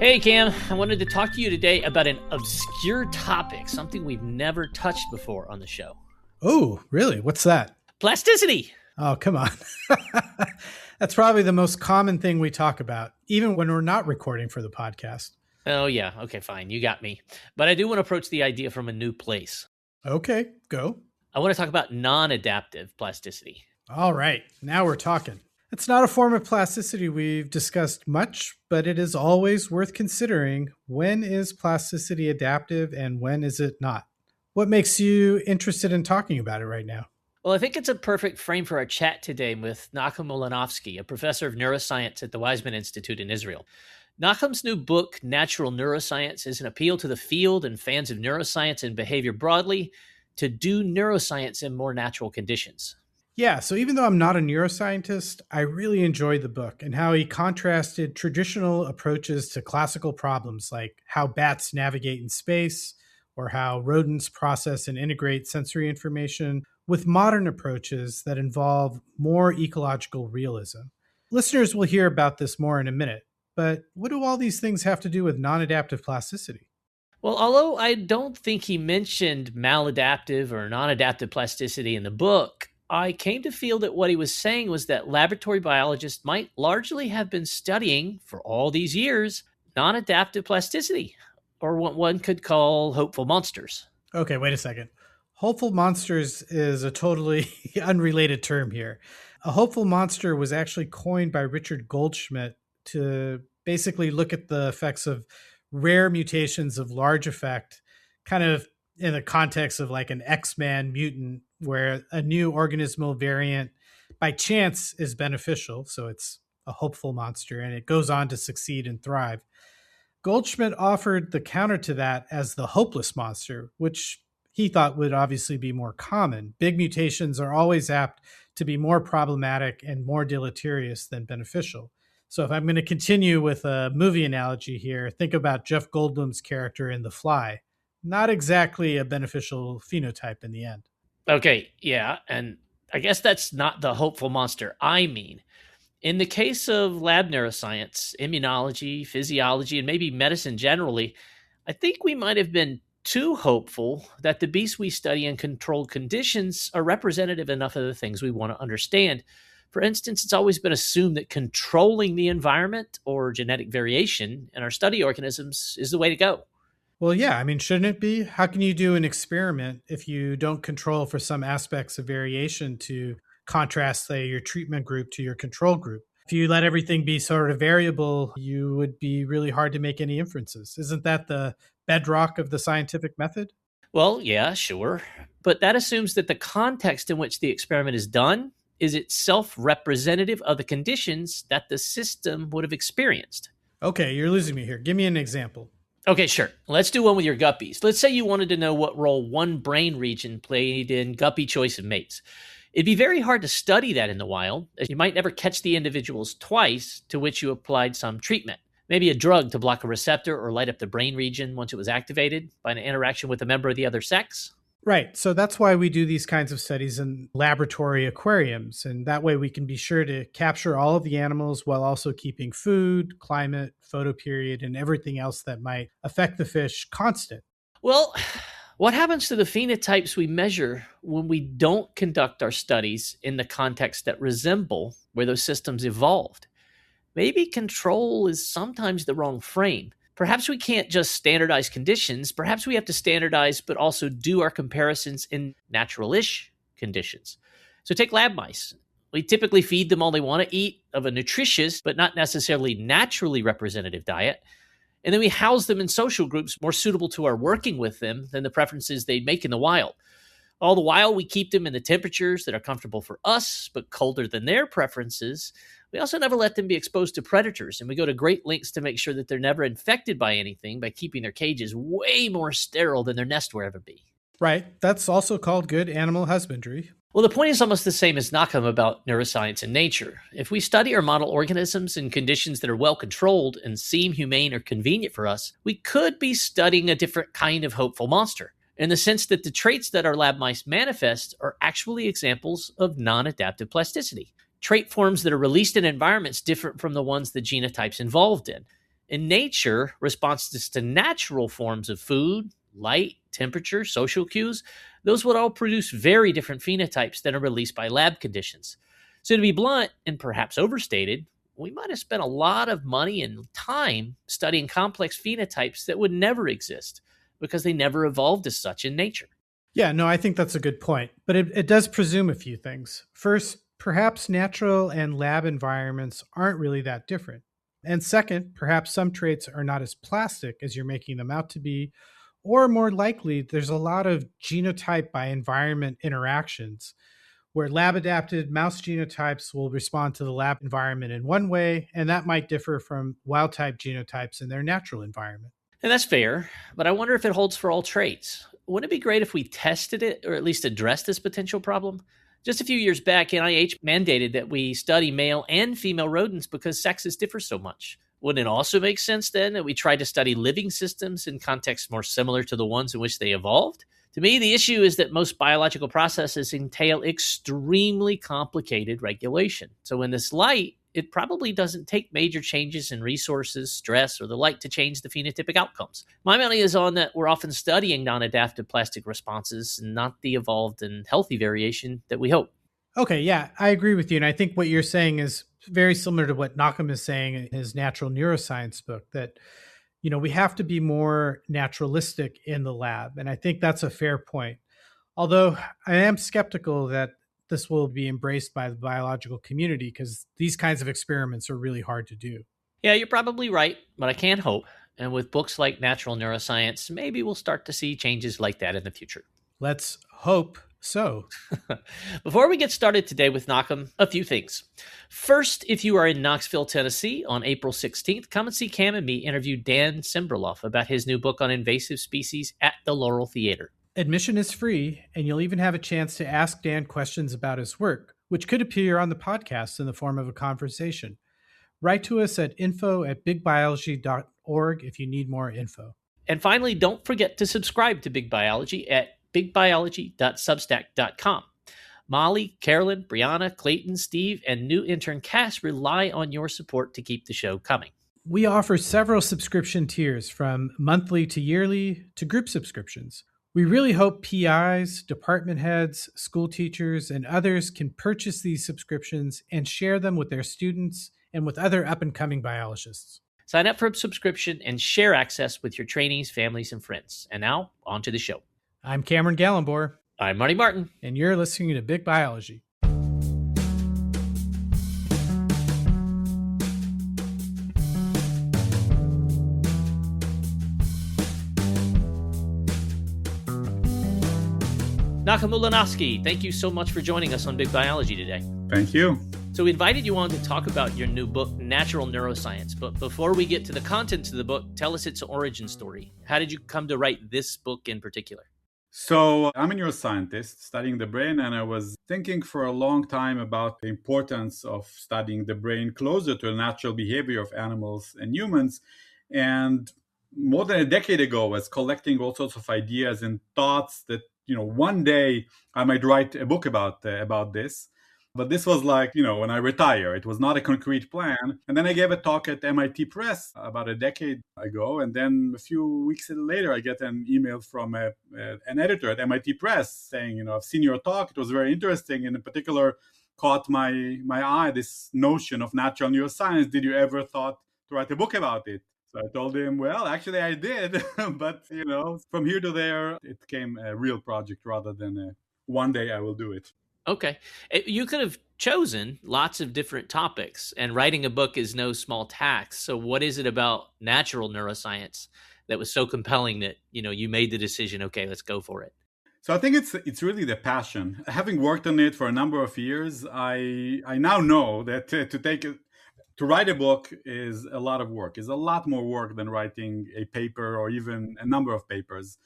Hey Cam, I wanted to talk to you today about an obscure topic, something we've never touched before on the show. Oh, really? What's that? Plasticity. Oh, come on. That's probably the most common thing we talk about, even when we're not recording for the podcast. Oh yeah, okay, fine, you got me. But I do want to approach the idea from a new place. Okay, go. I want to talk about non-adaptive plasticity. All right, now we're talking. It's not a form of plasticity we've discussed much, but it is always worth considering when is plasticity adaptive and when is it not? What makes you interested in talking about it right now? Well, I think it's a perfect frame for our chat today with Nachum Ulanovsky, a professor of neuroscience at the Weizmann Institute in Israel. Nachum's new book, Natural Neuroscience, is an appeal to the field and fans of neuroscience and behavior broadly to do neuroscience in more natural conditions. Yeah, so even though I'm not a neuroscientist, I really enjoyed the book and how he contrasted traditional approaches to classical problems like how bats navigate in space or how rodents process and integrate sensory information with modern approaches that involve more ecological realism. Listeners will hear about this more in a minute, but what do all these things have to do with non-adaptive plasticity? Well, although I don't think he mentioned maladaptive or non-adaptive plasticity in the book, I came to feel that what he was saying was that laboratory biologists might largely have been studying, for all these years, non-adaptive plasticity, or what one could call hopeful monsters. Okay, wait a second. Hopeful monsters is a totally unrelated term here. A hopeful monster was actually coined by Richard Goldschmidt to basically look at the effects of rare mutations of large effect, kind of in the context of like an X-Man mutant where a new organismal variant by chance is beneficial. So it's a hopeful monster and it goes on to succeed and thrive. Goldschmidt offered the counter to that as the hopeless monster, which he thought would obviously be more common. Big mutations are always apt to be more problematic and more deleterious than beneficial. So if I'm going to continue with a movie analogy here, think about Jeff Goldblum's character in The Fly. Not exactly a beneficial phenotype in the end. Okay, yeah, and I guess that's not the hopeful monster I mean. In the case of lab neuroscience, immunology, physiology, and maybe medicine generally, I think we might have been too hopeful that the beasts we study in controlled conditions are representative enough of the things we want to understand. For instance, it's always been assumed that controlling the environment or genetic variation in our study organisms is the way to go. Well, yeah, I mean, shouldn't it be? How can you do an experiment if you don't control for some aspects of variation to contrast, say, your treatment group to your control group? If you let everything be sort of variable, you would be really hard to make any inferences. Isn't that the bedrock of the scientific method? Well, yeah, sure. But that assumes that the context in which the experiment is done is itself representative of the conditions that the system would have experienced. Okay, you're losing me here. Give me an example. Okay, sure. Let's do one with your guppies. Let's say you wanted to know what role one brain region played in guppy choice of mates. It'd be very hard to study that in the wild, as you might never catch the individuals twice to which you applied some treatment. Maybe a drug to block a receptor or light up the brain region once it was activated by an interaction with a member of the other sex. Right. So that's why we do these kinds of studies in laboratory aquariums. And that way we can be sure to capture all of the animals while also keeping food, climate, photoperiod, and everything else that might affect the fish constant. Well, what happens to the phenotypes we measure when we don't conduct our studies in the context that resemble where those systems evolved? Maybe control is sometimes the wrong frame. Perhaps we can't just standardize conditions. Perhaps we have to standardize, but also do our comparisons in natural-ish conditions. So take lab mice. We typically feed them all they want to eat of a nutritious, but not necessarily naturally representative diet. And then we house them in social groups more suitable to our working with them than the preferences they'd make in the wild. All the while, we keep them in the temperatures that are comfortable for us, but colder than their preferences. We also never let them be exposed to predators, and we go to great lengths to make sure that they're never infected by anything by keeping their cages way more sterile than their nest will ever be. Right. That's also called good animal husbandry. Well, the point is almost the same as Nachum about neuroscience and nature. If we study or model organisms in conditions that are well controlled and seem humane or convenient for us, we could be studying a different kind of hopeful monster, in the sense that the traits that our lab mice manifest are actually examples of non-adaptive plasticity. Trait forms that are released in environments different from the ones the genotype's involved in. In nature, responses to natural forms of food, light, temperature, social cues, those would all produce very different phenotypes than are released by lab conditions. So, to be blunt and perhaps overstated, we might have spent a lot of money and time studying complex phenotypes that would never exist because they never evolved as such in nature. Yeah, no, I think that's a good point. But it does presume a few things. First, perhaps natural and lab environments aren't really that different. And second, perhaps some traits are not as plastic as you're making them out to be. Or more likely, there's a lot of genotype by environment interactions where lab adapted mouse genotypes will respond to the lab environment in one way, and that might differ from wild type genotypes in their natural environment. And that's fair, but I wonder if it holds for all traits. Wouldn't it be great if we tested it or at least addressed this potential problem? Just a few years back, NIH mandated that we study male and female rodents because sexes differ so much. Wouldn't it also make sense then that we try to study living systems in contexts more similar to the ones in which they evolved? To me, the issue is that most biological processes entail extremely complicated regulation. So, in this light, it probably doesn't take major changes in resources, stress, or the like to change the phenotypic outcomes. My money is on that we're often studying non adaptive plastic responses and not the evolved and healthy variation that we hope. Okay, yeah, I agree with you. And I think what you're saying is very similar to what Nachum is saying in his Natural Neuroscience book that, we have to be more naturalistic in the lab. And I think that's a fair point. Although I am skeptical that this will be embraced by the biological community because these kinds of experiments are really hard to do. Yeah, you're probably right, but I can't hope. And with books like Natural Neuroscience, maybe we'll start to see changes like that in the future. Let's hope so. Before we get started today with Nachum, a few things. First, if you are in Knoxville, Tennessee on April 16th, come and see Cam and me interview Dan Simberloff about his new book on invasive species at the Laurel Theater. Admission is free, and you'll even have a chance to ask Dan questions about his work, which could appear on the podcast in the form of a conversation. Write to us at info@bigbiology.org if you need more info. And finally, don't forget to subscribe to Big Biology at bigbiology.substack.com. Molly, Carolyn, Brianna, Clayton, Steve, and new intern Cass rely on your support to keep the show coming. We offer several subscription tiers from monthly to yearly to group subscriptions. We really hope PIs, department heads, school teachers, and others can purchase these subscriptions and share them with their students and with other up-and-coming biologists. Sign up for a subscription and share access with your trainees, families, and friends. And now, on to the show. I'm Cameron Gallenbohr. I'm Marty Martin. And you're listening to Big Biology. Nachum Ulanovsky, thank you so much for joining us on Big Biology today. Thank you. So we invited you on to talk about your new book, Natural Neuroscience. But before we get to the contents of the book, tell us its origin story. How did you come to write this book in particular? So I'm a neuroscientist studying the brain, and I was thinking for a long time about the importance of studying the brain closer to the natural behavior of animals and humans. And more than a decade ago, I was collecting all sorts of ideas and thoughts that, one day I might write a book about this. But this was like, when I retire, it was not a concrete plan. And then I gave a talk at MIT Press about a decade ago. And then a few weeks later, I get an email from an editor at MIT Press saying, I've seen your talk. It was very interesting. And in particular, caught my eye, this notion of natural neuroscience. Did you ever thought to write a book about it? So I told him, well, actually I did. But, from here to there, it became a real project rather than one day I will do it. Okay. You could have chosen lots of different topics, and writing a book is no small task. So what is it about natural neuroscience that was so compelling that, you made the decision, okay, let's go for it? So I think it's really the passion. Having worked on it for a number of years, I now know that to write a book is a lot of work. It's a lot more work than writing a paper or even a number of papers,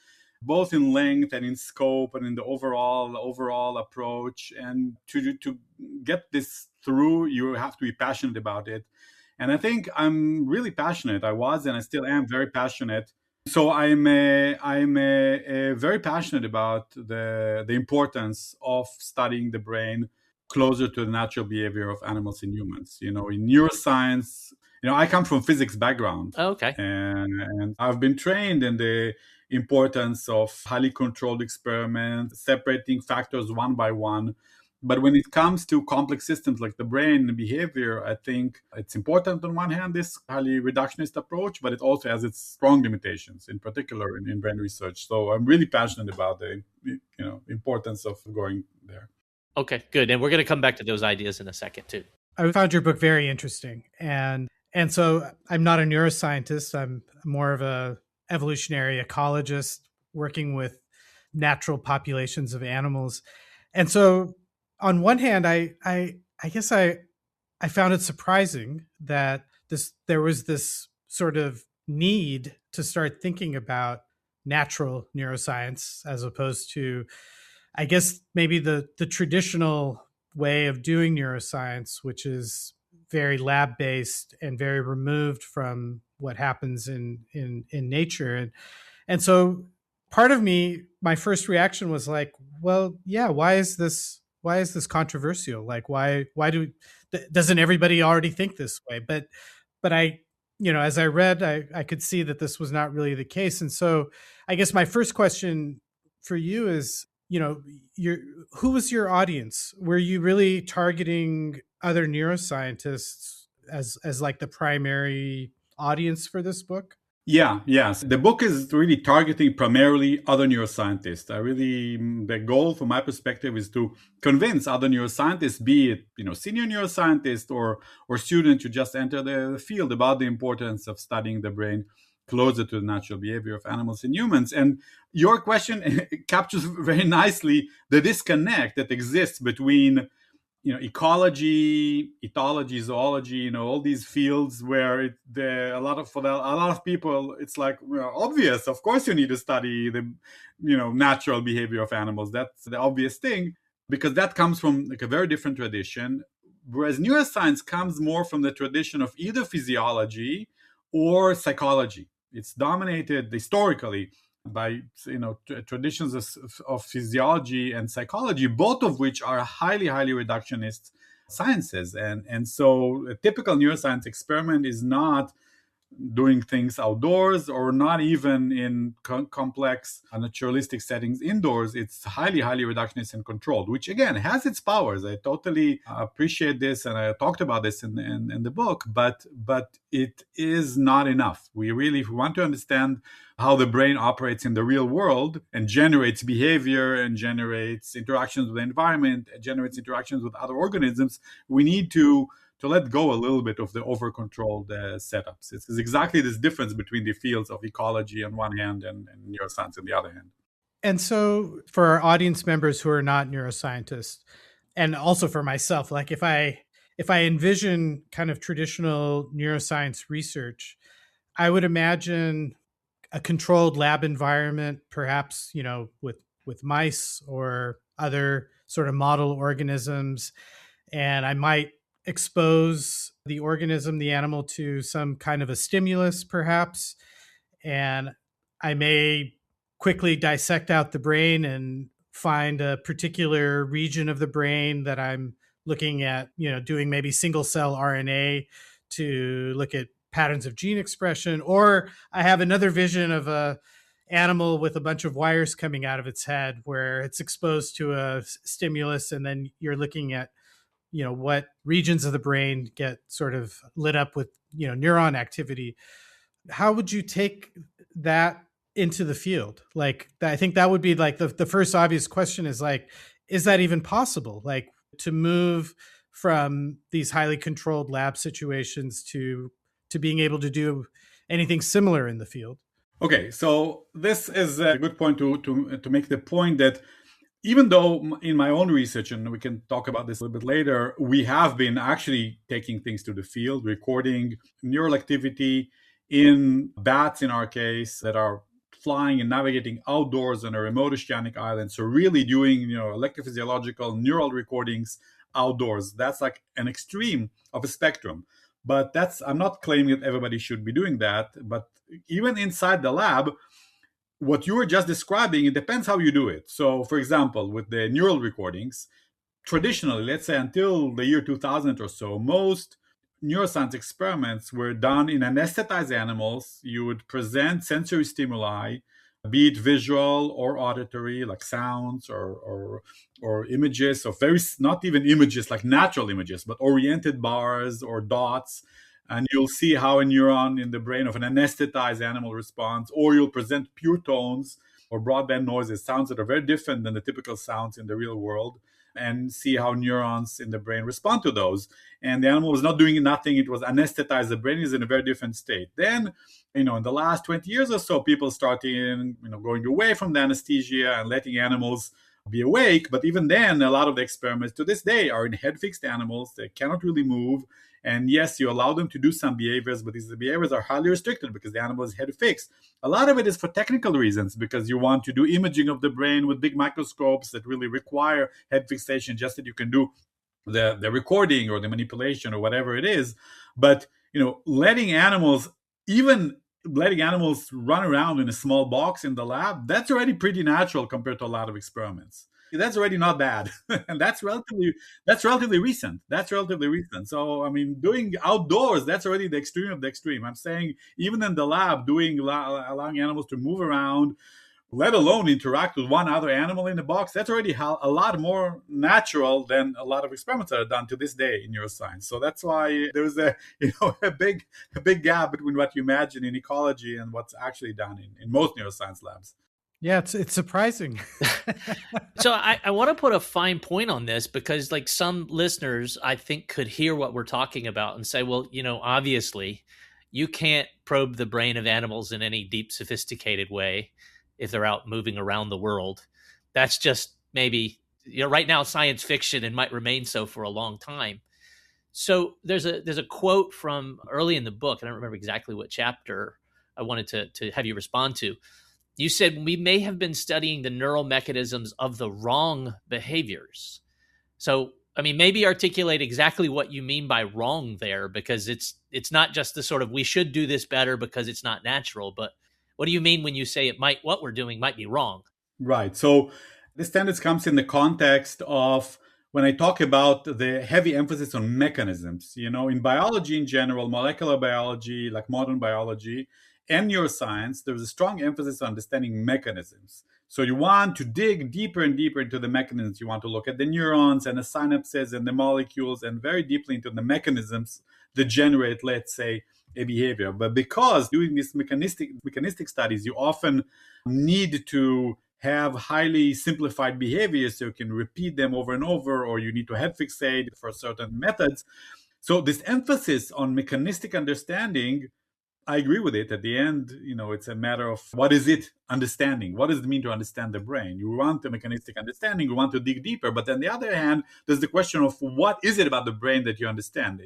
both in length and in scope and in the overall approach. And to get this through, you have to be passionate about it. And I think I'm really passionate. I was, and I still am very passionate. So I'm very passionate about the importance of studying the brain closer to the natural behavior of animals and humans. In neuroscience, I come from physics background, Oh, okay. and I've been trained in the importance of highly controlled experiments, separating factors one by one. But when it comes to complex systems like the brain and behavior, I think it's important on one hand, this highly reductionist approach, but it also has its strong limitations, in particular in brain research. So I'm really passionate about the importance of going there. Okay, good. And we're going to come back to those ideas in a second too. I found your book very interesting. And so I'm not a neuroscientist. I'm more of a evolutionary ecologist working with natural populations of animals. And so on one hand, I guess I found it surprising that there was this sort of need to start thinking about natural neuroscience as opposed to, I guess, maybe the traditional way of doing neuroscience, which is very lab based and very removed from what happens in nature. And so part of me, my first reaction was like, well, yeah, why is this controversial? Like, why doesn't everybody already think this way? But I, as I read, I could see that this was not really the case. And so I guess my first question for you is, who was your audience? Were you really targeting other neuroscientists as like the primary audience for this book? Yeah, yes. The book is really targeting primarily other neuroscientists. The goal from my perspective is to convince other neuroscientists, be it, senior neuroscientists or students who just enter the field, about the importance of studying the brain closer to the natural behavior of animals and humans. And your question captures very nicely the disconnect that exists between ecology, ethology, zoology, all these fields where a lot of people, it's like, obvious. Of course, you need to study the, natural behavior of animals. That's the obvious thing, because that comes from like a very different tradition. Whereas neuroscience comes more from the tradition of either physiology or psychology. It's dominated historically by traditions of physiology and psychology, both of which are highly reductionist sciences. And so a typical neuroscience experiment is not doing things outdoors, or not even in complex naturalistic settings indoors. It's highly reductionist and controlled, which again has its powers. I totally appreciate this, and I talked about this in the book, but it is not enough. We really, if we want to understand how the brain operates in the real world and generates behavior and generates interactions with the environment and generates interactions with other organisms, we need to let go a little bit of the over-controlled setups. It's exactly this difference between the fields of ecology on one hand and neuroscience on the other hand. And so for our audience members who are not neuroscientists, and also for myself, like if I envision kind of traditional neuroscience research, I would imagine a controlled lab environment, perhaps, with mice or other sort of model organisms. And I might expose the organism, the animal, to some kind of a stimulus, perhaps. And I may quickly dissect out the brain and find a particular region of the brain that I'm looking at, doing maybe single cell RNA to look at patterns of gene expression. Or I have another vision of a animal with a bunch of wires coming out of its head where it's exposed to a stimulus, and then you're looking at what regions of the brain get sort of lit up with neuron activity. How would you take that into the field? Like, I think that would be like the first obvious question is like, is that even possible? Like, to move from these highly controlled lab situations to being able to do anything similar in the field? Okay, so this is a good point to make the point that even though in my own research, and we can talk about this a little bit later, we have been actually taking things to the field, recording neural activity in bats, in our case, that are flying and navigating outdoors on a remote oceanic island. So really doing, electrophysiological neural recordings outdoors. That's like an extreme of a spectrum. But I'm not claiming that everybody should be doing that. But even inside the lab, what you were just describing, it depends how you do it. So, for example, with the neural recordings, traditionally, let's say until the year 2000 or so, most neuroscience experiments were done in anesthetized animals. You would present sensory stimuli, be it visual or auditory, like sounds or images, or very not even images like natural images, but oriented bars or dots. And you'll see how a neuron in the brain of an anesthetized animal responds, or you'll present pure tones or broadband noises, sounds that are very different than the typical sounds in the real world, and see how neurons in the brain respond to those. And the animal was not doing nothing, it was anesthetized. The brain is in a very different state. Then, in the last 20 years or so, people started going away from the anesthesia and letting animals be awake. But even then, a lot of the experiments to this day are in head-fixed animals. They cannot really move. And yes, you allow them to do some behaviors, but these behaviors are highly restricted because the animal is head fixed. A lot of it is for technical reasons, because you want to do imaging of the brain with big microscopes that really require head fixation, just that you can do the recording or the manipulation or whatever it is. But letting animals run around in a small box in the lab, that's already pretty natural compared to a lot of experiments. That's already not bad. And that's relatively recent. So, I mean, doing outdoors, that's already the extreme of the extreme. I'm saying even in the lab, allowing animals to move around, let alone interact with one other animal in the box, that's already a lot more natural than a lot of experiments that are done to this day in neuroscience. So that's why there's a big gap between what you imagine in ecology and what's actually done in most neuroscience labs. Yeah, it's surprising. So I want to put a fine point on this, because like some listeners, I think, could hear what we're talking about and say, well, obviously you can't probe the brain of animals in any deep, sophisticated way if they're out moving around the world. That's just maybe, right now science fiction, and might remain so for a long time. So there's a quote from early in the book. I don't remember exactly what chapter I wanted to have you respond to. You said we may have been studying the neural mechanisms of the wrong behaviors. So, I mean, maybe articulate exactly what you mean by wrong there, because it's not just the sort of we should do this better because it's not natural, but what do you mean when you say what we're doing might be wrong? Right. So this tendency comes in the context of when I talk about the heavy emphasis on mechanisms. In biology in general, molecular biology, like modern biology, and neuroscience, there's a strong emphasis on understanding mechanisms. So you want to dig deeper and deeper into the mechanisms. You want to look at the neurons and the synapses and the molecules, and very deeply into the mechanisms that generate, let's say, a behavior. But because doing these mechanistic studies, you often need to have highly simplified behaviors so you can repeat them over and over, or you need to head fixate for certain methods. So this emphasis on mechanistic understanding, I agree with it. At the end, it's a matter of what is it understanding? What does it mean to understand the brain? You want a mechanistic understanding, you want to dig deeper. But on the other hand, there's the question of what is it about the brain that you understand?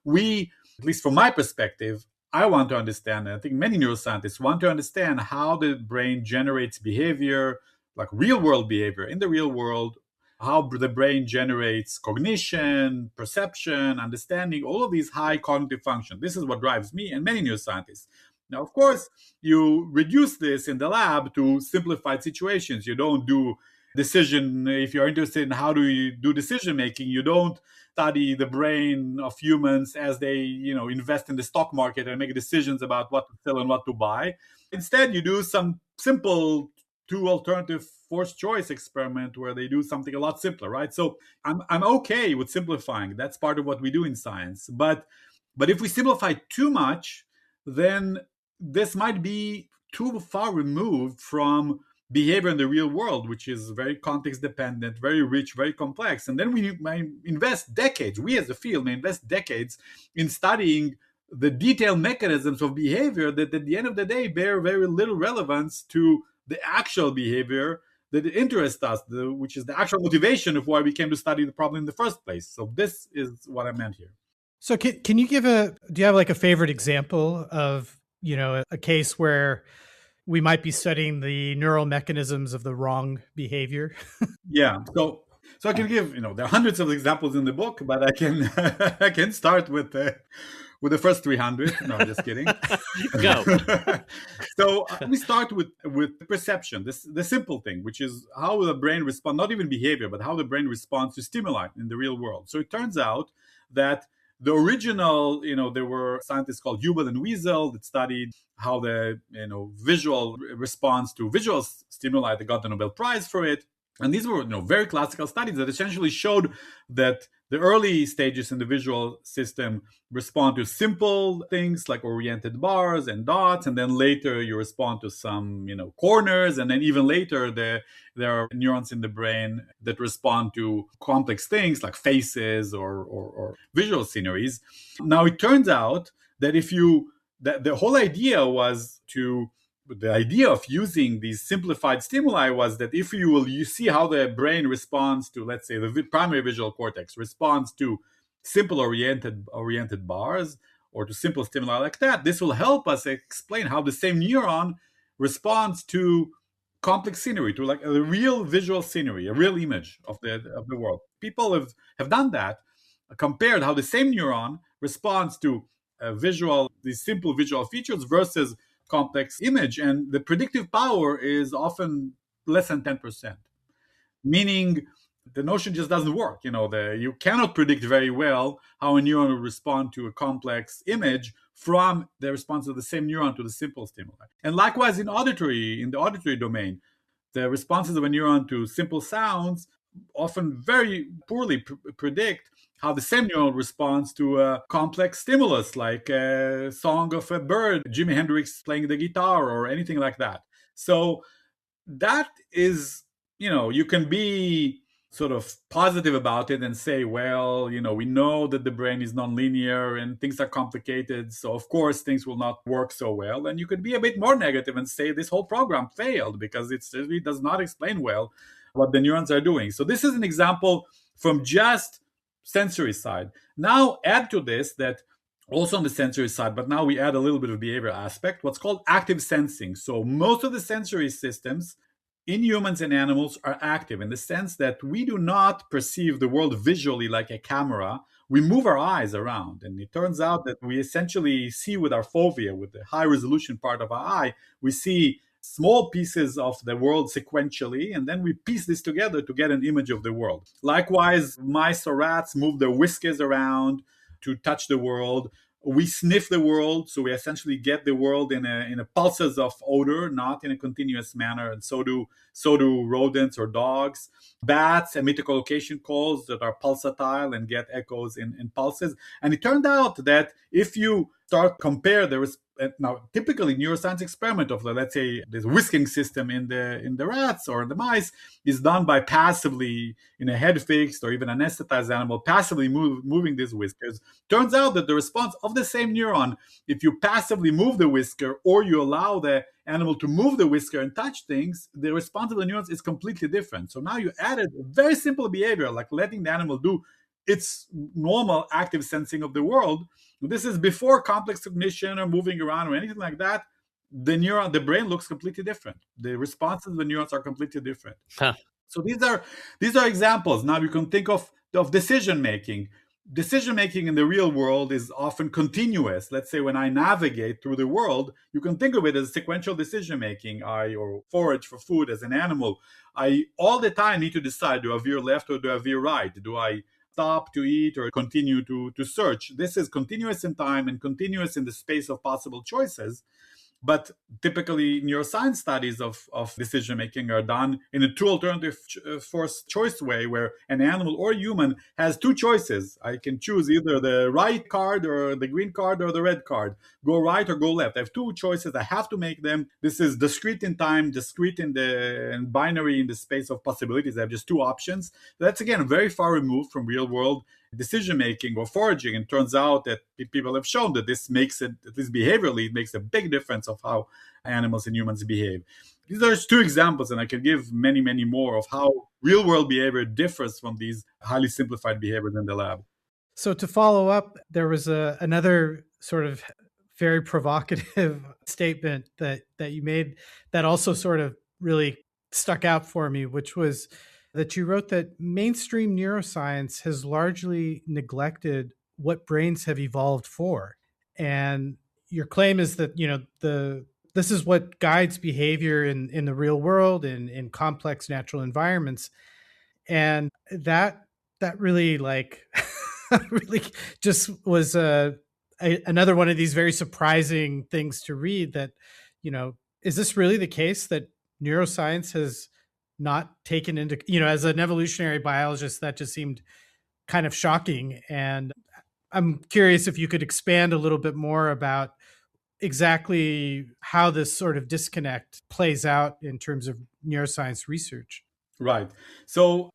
We, at least from my perspective, I want to understand, and I think many neuroscientists want to understand how the brain generates behavior, like real world behavior in the real world, how the brain generates cognition, perception, understanding, all of these high cognitive functions. This is what drives me and many neuroscientists. Now, of course, you reduce this in the lab to simplified situations. You don't do decision. If you're interested in how do you do decision making, you don't study the brain of humans as they invest in the stock market and make decisions about what to sell and what to buy. Instead, you do some simple two alternative forced choice experiment where they do something a lot simpler, right? So I'm okay with simplifying. That's part of what we do in science. But if we simplify too much, then this might be too far removed from behavior in the real world, which is very context dependent, very rich, very complex. And then we might invest decades, we as a field may invest decades in studying the detailed mechanisms of behavior that at the end of the day bear very little relevance to the actual behavior that interests us, which is the actual motivation of why we came to study the problem in the first place. So this is what I meant here. So can you do you have like a favorite example of, a case where we might be studying the neural mechanisms of the wrong behavior? Yeah. So I can give, there are hundreds of examples in the book, but I can start with the first 300. No, I'm just kidding. Go. So let me start with perception, the simple thing, which is how the brain responds, not even behavior, but how the brain responds to stimuli in the real world. So it turns out that The original, there were scientists called Hubel and Wiesel that studied how the, visual response to visual stimuli. They got the Nobel Prize for it. And these were, very classical studies that essentially showed that the early stages in the visual system respond to simple things like oriented bars and dots, and then later you respond to some, corners, and then even later there are neurons in the brain that respond to complex things like faces or visual sceneries. Now it turns out that that the whole idea was the idea of using these simplified stimuli was that if you see how the brain responds to, let's say, the primary visual cortex responds to simple oriented bars or to simple stimuli like that, this will help us explain how the same neuron responds to complex scenery, to like a real visual scenery, a real image of the world. People have done that, compared how the same neuron responds to these simple visual features versus complex image, and the predictive power is often less than 10%, meaning the notion just doesn't work. You cannot predict very well how a neuron will respond to a complex image from the response of the same neuron to the simple stimuli. And likewise in the auditory domain, the responses of a neuron to simple sounds often very poorly predict how the same neuron responds to a complex stimulus like a song of a bird, Jimi Hendrix playing the guitar, or anything like that. So that is, you can be sort of positive about it and say, well, we know that the brain is nonlinear and things are complicated, so of course things will not work so well. And you could be a bit more negative and say this whole program failed because it really does not explain well what the neurons are doing. So this is an example from just sensory side. Now add to this that also on the sensory side, but now we add a little bit of behavioral aspect, what's called active sensing. So most of the sensory systems in humans and animals are active in the sense that we do not perceive the world visually like a camera. We move our eyes around, and it turns out that we essentially see with our fovea, with the high resolution part of our eye, we see small pieces of the world sequentially, and then we piece this together to get an image of the world. Likewise, mice or rats move their whiskers around to touch the world. We sniff the world, so we essentially get the world in a pulses of odor, not in a continuous manner. And so do rodents or dogs. Bats emit echolocation calls that are pulsatile and get echoes in pulses. And it turned out that if you compare now typically neuroscience experiment of let's say this whisking system in the rats or the mice is done by passively, in a head fixed or even anesthetized animal, passively moving these whiskers. Turns out that the response of the same neuron, if you passively move the whisker or you allow the animal to move the whisker and touch things, the response of the neurons is completely different. So now you added a very simple behavior like letting the animal do its normal active sensing of the world. This is before complex cognition or moving around or anything like that. The brain looks completely different. The responses of the neurons are completely different. Huh. So these are examples. Now you can think of decision making. Decision making in the real world is often continuous. Let's say when I navigate through the world, you can think of it as sequential decision making. Or forage for food as an animal. I all the time need to decide, do I veer left or do I veer right? Do I stop to eat or continue to search? This is continuous in time and continuous in the space of possible choices. But typically, neuroscience studies of decision making are done in a two alternative force choice way, where an animal or a human has two choices. I can choose either the right card or the green card or the red card, go right or go left. I have two choices. I have to make them. This is discrete in time, discrete and binary in the space of possibilities. I have just two options. That's again very far removed from real world decision making or foraging. And turns out that people have shown that this makes it, at least behaviorally, it makes a big difference of how animals and humans behave. These are two examples, and I can give many, many more of how real world behavior differs from these highly simplified behaviors in the lab. So to follow up, there was another sort of very provocative statement that you made that also sort of really stuck out for me, which was that you wrote that mainstream neuroscience has largely neglected what brains have evolved for. And your claim is that, this is what guides behavior in the real world and in complex natural environments. And that really really just was another one of these very surprising things to read that, is this really the case that neuroscience has not taken into, as an evolutionary biologist, that just seemed kind of shocking. And I'm curious if you could expand a little bit more about exactly how this sort of disconnect plays out in terms of neuroscience research. Right. So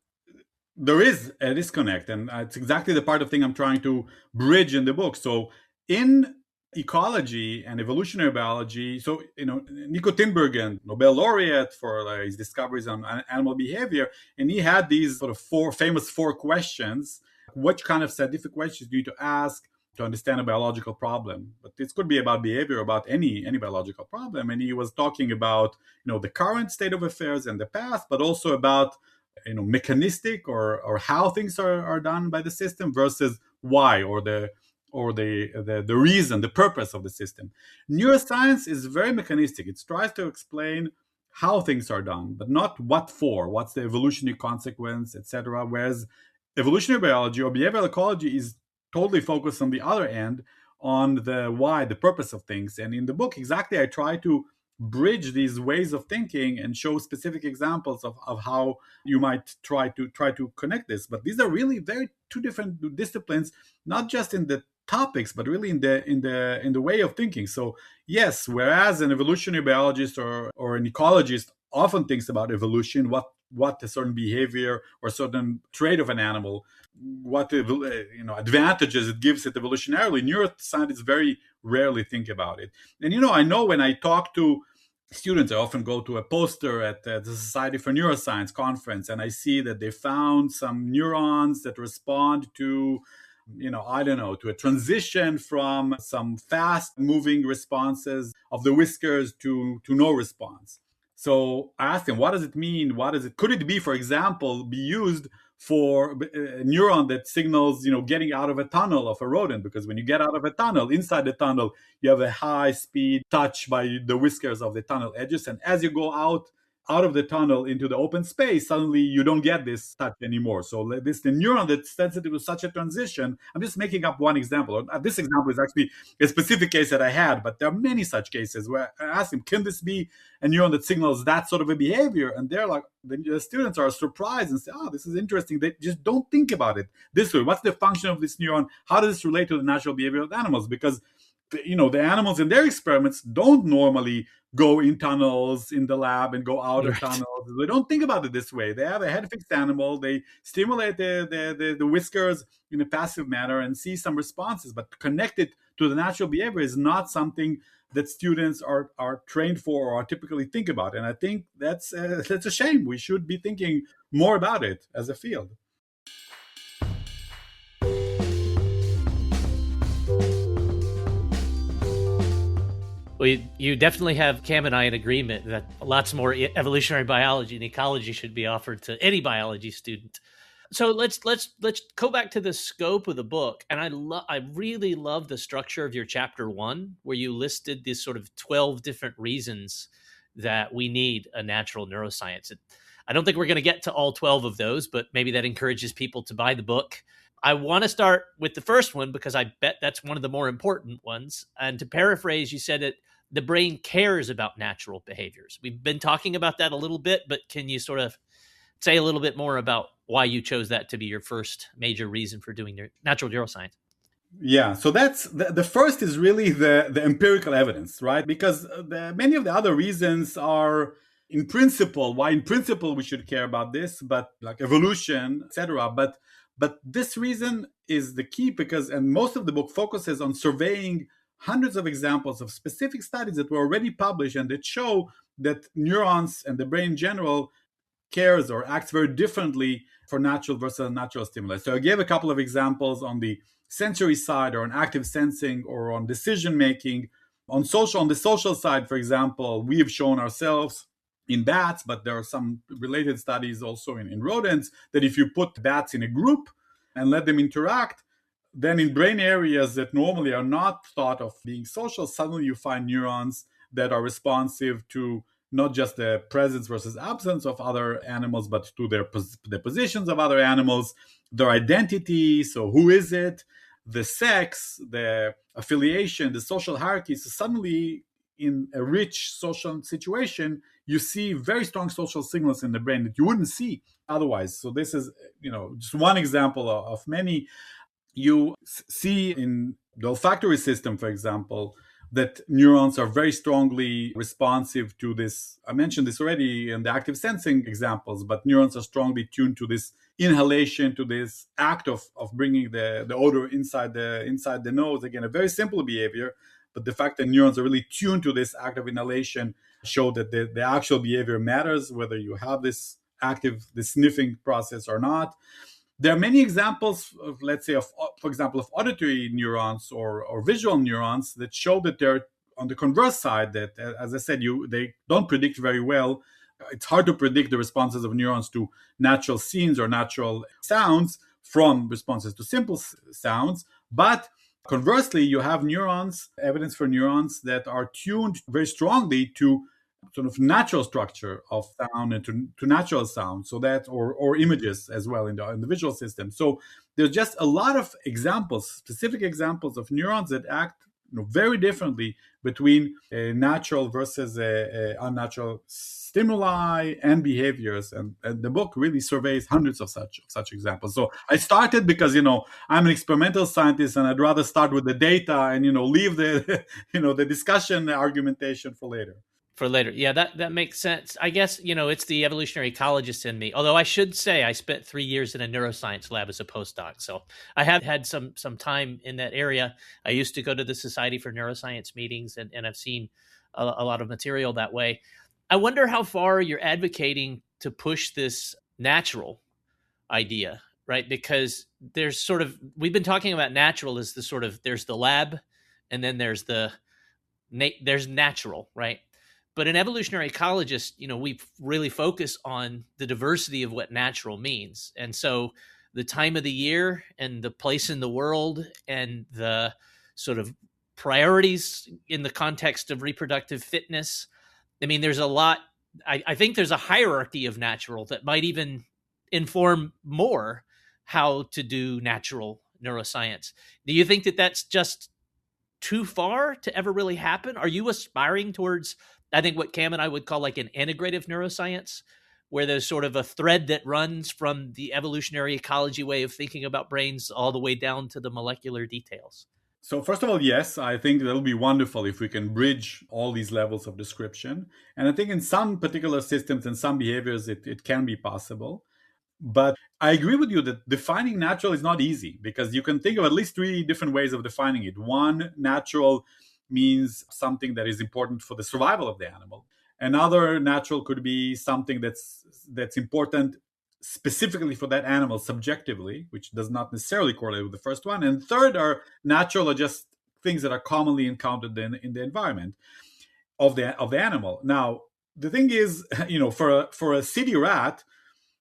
there is a disconnect, and it's exactly the part of thing I'm trying to bridge in the book. So in ecology and evolutionary biology, so Nico Tinbergen, Nobel laureate for his discoveries on animal behavior, and he had these sort of four questions. What kind of scientific questions do you need to ask to understand a biological problem? But this could be about behavior, about any biological problem. And he was talking about the current state of affairs and the past, but also about mechanistic or how things are done by the system versus why or the reason, the purpose of the system. Neuroscience is very mechanistic. It tries to explain how things are done, but not what for, what's the evolutionary consequence, etc. Whereas evolutionary biology or behavioral ecology is totally focused on the other end, on the why, the purpose of things. And in the book, exactly, I try to bridge these ways of thinking and show specific examples of how you might try to connect this. But these are really very two different disciplines, not just in the topics, but really in the way of thinking. So yes, whereas an evolutionary biologist or an ecologist often thinks about evolution, what a certain behavior or certain trait of an animal, what advantages it gives it evolutionarily, neuroscientists very rarely think about it. And I know when I talk to students, I often go to a poster at the Society for Neuroscience conference, and I see that they found some neurons that respond to to a transition from some fast moving responses of the whiskers to no response. So I asked him, what does it mean? Could it be, for example, be used for a neuron that signals, getting out of a tunnel of a rodent? Because when you get out of a tunnel, inside the tunnel, you have a high speed touch by the whiskers of the tunnel edges. And as you go out of the tunnel into the open space, suddenly you don't get this touch anymore. So the neuron that's sensitive to such a transition, I'm just making up one example. This example is actually a specific case that I had, but there are many such cases where I asked him, can this be a neuron that signals that sort of a behavior? And they're like, the students are surprised and say, oh, this is interesting. They just don't think about it this way. What's the function of this neuron? How does this relate to the natural behavior of animals? Because the animals in their experiments don't normally go in tunnels in the lab and go out of tunnels. They don't think about it this way. They have a head-fixed animal. They stimulate the whiskers in a passive manner and see some responses, but connect it to the natural behavior is not something that students are trained for or typically think about. And I think that's a shame. We should be thinking more about it as a field. Well, you definitely have Cam and I in agreement that lots more evolutionary biology and ecology should be offered to any biology student. So let's go back to the scope of the book, and I really love the structure of your chapter 1, where you listed these sort of 12 different reasons that we need a natural neuroscience. I don't think we're going to get to all 12 of those, but maybe that encourages people to buy the book. I want to start with the first one because I bet that's one of the more important ones. And to paraphrase, you said that the brain cares about natural behaviors. We've been talking about that a little bit, but can you sort of say a little bit more about why you chose that to be your first major reason for doing natural neuroscience? Yeah, so that's the first is really the empirical evidence, right? Because many of the other reasons are in principle we should care about this, but like evolution, etc. But this reason is the key because, and most of the book focuses on surveying hundreds of examples of specific studies that were already published and that show that neurons and the brain in general cares or acts very differently for natural versus unnatural stimuli. So I gave a couple of examples on the sensory side or on active sensing or on decision making. On the social side, for example, we have shown ourselves in bats, but there are some related studies also in rodents, that if you put bats in a group and let them interact, then in brain areas that normally are not thought of being social, suddenly you find neurons that are responsive to not just the presence versus absence of other animals, but to the positions of other animals, their identity. So who is it? The sex, the affiliation, the social hierarchy. So suddenly, in a rich social situation, you see very strong social signals in the brain that you wouldn't see otherwise. So this is, just one example of many. You see in the olfactory system, for example, that neurons are very strongly responsive to this. I mentioned this already in the active sensing examples, but neurons are strongly tuned to this inhalation, to this act of bringing the odor inside the nose. Again, a very simple behavior, but the fact that neurons are really tuned to this act of inhalation show that the actual behavior matters, whether you have this sniffing process or not. There are many examples of, let's say, for example, of auditory neurons or visual neurons that show that they're on the converse side, that, as I said, they don't predict very well. It's hard to predict the responses of neurons to natural scenes or natural sounds from responses to simple sounds. But conversely, you have evidence for neurons that are tuned very strongly to sort of natural structure of sound and to natural sound, so that or images as well in the visual system. So there's just a lot of specific examples of neurons that act very differently between natural versus unnatural stimuli and behaviors, and the book really surveys hundreds of such examples. So I started because I'm an experimental scientist, and I'd rather start with the data and leave the the discussion, the argumentation for later. Yeah, that makes sense. I guess, it's the evolutionary ecologist in me. Although I should say I spent 3 years in a neuroscience lab as a postdoc. So I have had some time in that area. I used to go to the Society for Neuroscience meetings, and I've seen a lot of material that way. I wonder how far you're advocating to push this natural idea, right? Because we've been talking about natural as there's the lab, and then there's natural, right? But an evolutionary ecologist, we really focus on the diversity of what natural means. And so the time of the year and the place in the world and the sort of priorities in the context of reproductive fitness, I mean, there's a lot. I think there's a hierarchy of natural that might even inform more how to do natural neuroscience. Do you think that that's just too far to ever really happen? Are you aspiring towards, I think, what Cam and I would call like an integrative neuroscience, where there's sort of a thread that runs from the evolutionary ecology way of thinking about brains all the way down to the molecular details? So first of all, yes, I think that'll be wonderful if we can bridge all these levels of description. And I think in some particular systems and some behaviors, it can be possible. But I agree with you that defining natural is not easy, because you can think of at least 3 different ways of defining it. One, natural means something that is important for the survival of the animal. Another, natural could be something that's important specifically for that animal subjectively, which does not necessarily correlate with the first one. And third, natural are just things that are commonly encountered in the environment of the animal. Now, the thing is, for a city rat,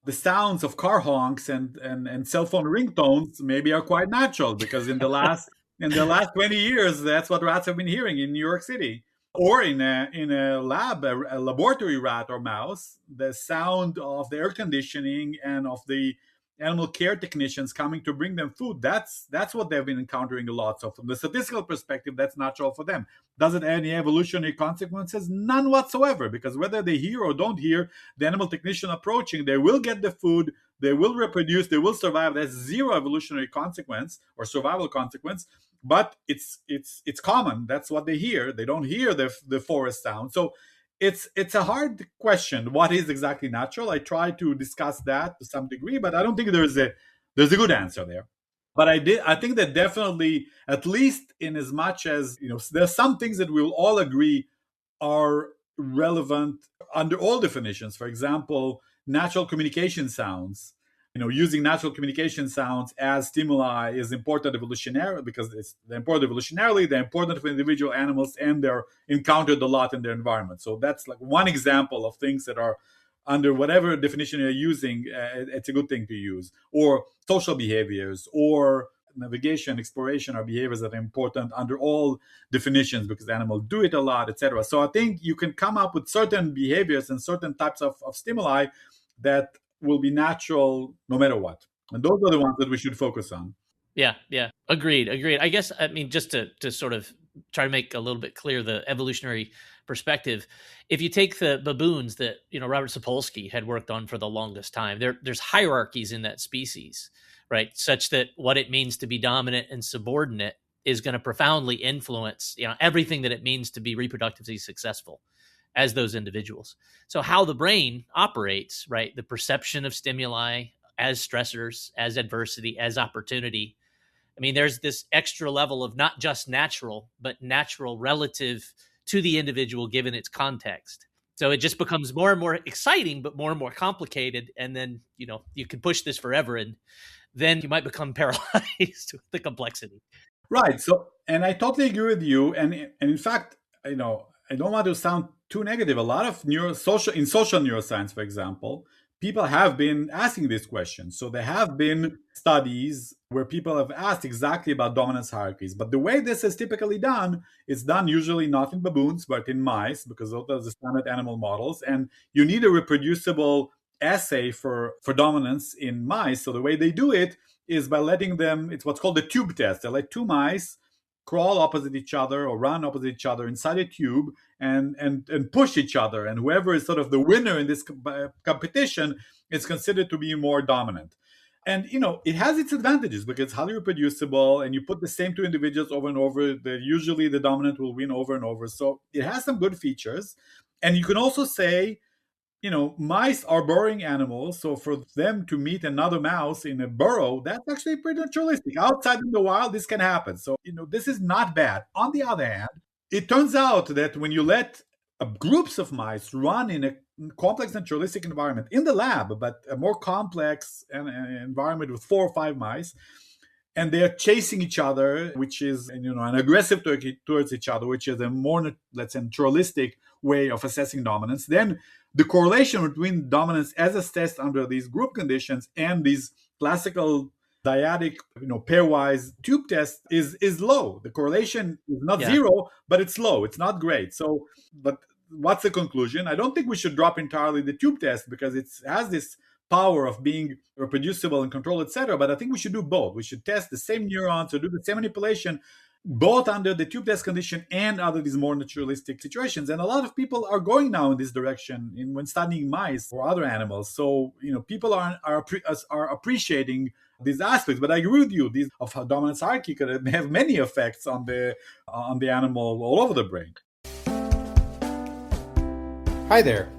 the sounds of car honks and cell phone ringtones maybe are quite natural, because in the last 20 years, that's what rats have been hearing in New York City. Or in a lab, a laboratory rat or mouse, the sound of the air conditioning and of the animal care technicians coming to bring them food, that's what they've been encountering a lot. So from the statistical perspective, that's natural for them. Does it have any evolutionary consequences? None whatsoever, because whether they hear or don't hear the animal technician approaching, they will get the food, they will reproduce, they will survive. There's zero evolutionary consequence or survival consequence. But it's common. That's what they hear. They don't hear the forest sound. So it's a hard question. What is exactly natural? I try to discuss that to some degree, but I don't think there's a good answer there. But I think that definitely, at least in as much as there's some things that we'll all agree are relevant under all definitions. For example, natural communication sounds. Using natural communication sounds as stimuli is important evolutionarily, because they're important evolutionarily, they're important for individual animals, and they're encountered a lot in their environment. So that's like one example of things that are under whatever definition you're using, it's a good thing to use. Or social behaviors, or navigation, exploration are behaviors that are important under all definitions because animals do it a lot, etc. So I think you can come up with certain behaviors and certain types of stimuli that will be natural no matter what. And those are the ones that we should focus on. Yeah. Agreed. I guess, I mean, just to sort of try to make a little bit clear the evolutionary perspective, if you take the baboons that, Robert Sapolsky had worked on for the longest time, there's hierarchies in that species, right? Such that what it means to be dominant and subordinate is going to profoundly influence, everything that it means to be reproductively successful as those individuals. So how the brain operates, right? The perception of stimuli as stressors, as adversity, as opportunity. I mean, there's this extra level of not just natural, but natural relative to the individual given its context. So it just becomes more and more exciting, but more and more complicated. And then, you can push this forever, and then you might become paralyzed with the complexity. Right. So, and I totally agree with you. And in fact, I don't want to sound too negative. A lot of social neuroscience, for example, people have been asking this question. So there have been studies where people have asked exactly about dominance hierarchies. But the way this is typically done, it's done usually not in baboons, but in mice, because those are the standard animal models. And you need a reproducible assay for dominance in mice. So the way they do it is by letting them, it's what's called the tube test. They let two mice crawl opposite each other or run opposite each other inside a tube and push each other. And whoever is sort of the winner in this competition is considered to be more dominant. And, it has its advantages because it's highly reproducible and you put the same two individuals over and over. Usually the dominant will win over and over. So it has some good features. And you can also say, mice are burrowing animals. So for them to meet another mouse in a burrow, that's actually pretty naturalistic. Outside in the wild, this can happen. So, this is not bad. On the other hand, it turns out that when you let groups of mice run in a complex naturalistic environment in the lab, but a more complex environment with 4 or 5 mice, and they're chasing each other, which is, an aggressive towards each other, which is a more, let's say, naturalistic way of assessing dominance, then the correlation between dominance as assessed under these group conditions and these classical dyadic, pairwise tube test is low. The correlation is not zero, but it's low. It's not great. So, but what's the conclusion? I don't think we should drop entirely the tube test because it has this power of being reproducible and controlled, etc. But I think we should do both. We should test the same neurons or do the same manipulation both under the tube test condition and under these more naturalistic situations. And a lot of people are going now in this direction when studying mice or other animals. So, people are appreciating these aspects. But I agree with you, these of how dominance hierarchy could have many effects on the animal all over the brain. Hi there.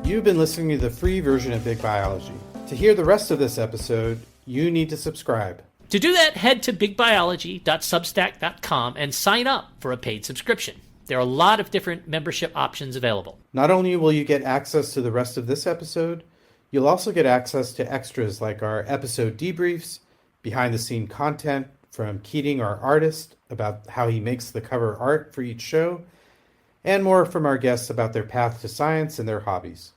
You've been listening to the free version of Big Biology. To hear the rest of this episode, you need to subscribe. To do that, head to bigbiology.substack.com and sign up for a paid subscription. There are a lot of different membership options available. Not only will you get access to the rest of this episode, you'll also get access to extras like our episode debriefs, behind-the-scene content from Keating, our artist, about how he makes the cover art for each show, and more from our guests about their path to science and their hobbies.